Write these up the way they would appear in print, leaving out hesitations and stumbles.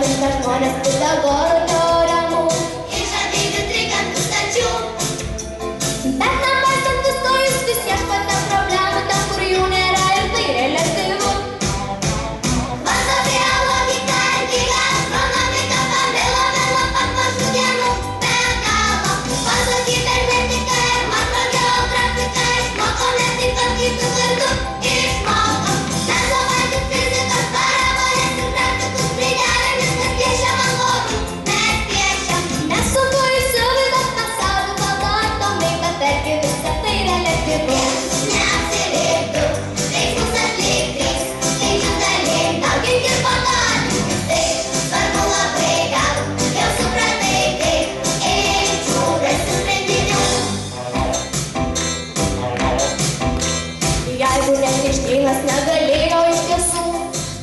patinka žmonės Pitagoro teoremų ir žadėjų trikampių stačių. Bet nepaisant visko jūs vis ieškote problemų ten, kur jų nėra ir tai reliatyvu. Vadovėlio logika ir gili astronomika pamilome nuo pat mažų dienų. Be galo pagal kibernetiką ir makrogeografiką išmokome taip pat kitų vardų. Išmokom mezovaitų fizikos parabolės ir grafikus kreidelėmis, mes piešiam ant vorų. Mes piešiam. Nesunku įsivaizduot pasaulį valdo atomai, bet argi visa tai reliatyvu. Neapsiriktų, veiksmus atlik trys, skaičių dalyk, daugink ir patoginkis. Taip, svarbu labai gal, jau supratai kaip, eičių rasti sprendinių. Jeigu net Einšteinas negalėjo iš tiesų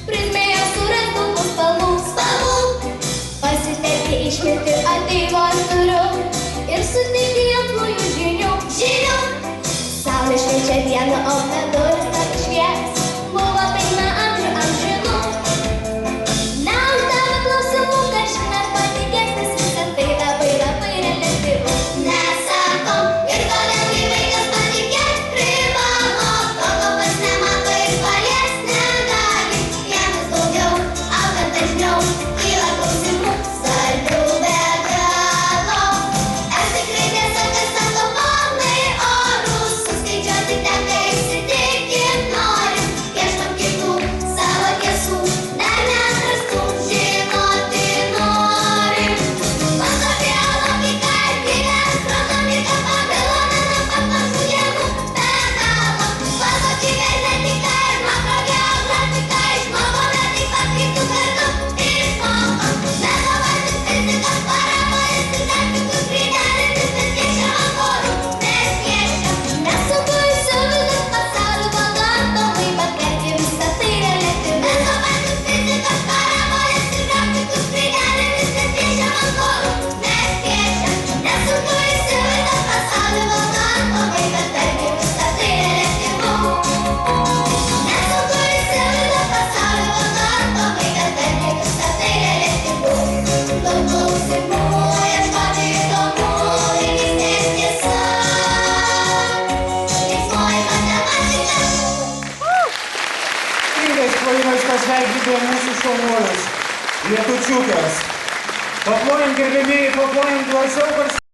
prizmėje surasti daug spalvų, pasitelkė išmintį ateivos turiu ir suteikė jam naujų žinių. Saulė šviečia dieną, o mėnulis naktį švies, buvo pilna amžinų. Neuždavė klausimų, kad žinot patikės, nes visa tai labai reliatyvu. Nesakom ir toliau į vaikas patikėt privalo, to ko pats nemato ir palies negali. Jiems daugiau, augant dažniau, kyla klausimų svarbių be galo. Ar tikrai tiesa, kas sako ponai orus, suskaičiuoti tenka įsitikint norim. Ieškom kitų savo tiesų, dar neatrastų, žinoti norim. Vadovėlio logika ir gili astronomika pamilome nuo pat mažų dienų. Be galo pagal kibernetiką ir makrogeografiką išmokome taip pat kitų vardų. Išmokom mezovaitų fizikos parabolės ir grafikus kreidelėmis, mes piešiam ant vorų. Mes piešiam. Nesunku įsivaizduot pasaulį valdo atomai, bet argi visa tai reliatyvu. Mezovaitų fizikos parabolės ir grafikus kreidelėmis, mes piešiam ant vorų. Mes piešiam. Nesunku įsivaizduot pasaulį valdo atomai, bet argi visa tai reliatyvu. Nesunku įsivaizduot pasaulį valdo atomai, bet argi visa tai reliatyvu. Daug klausimų, ieškoti įdomu, vaikystės tiesa. Linksmoji matematika. Pinigais plojimais pasveikinti mūsų šaunuolius, Lietučiukas. Paplojam, gerbėmėjai, paplojam plačiau.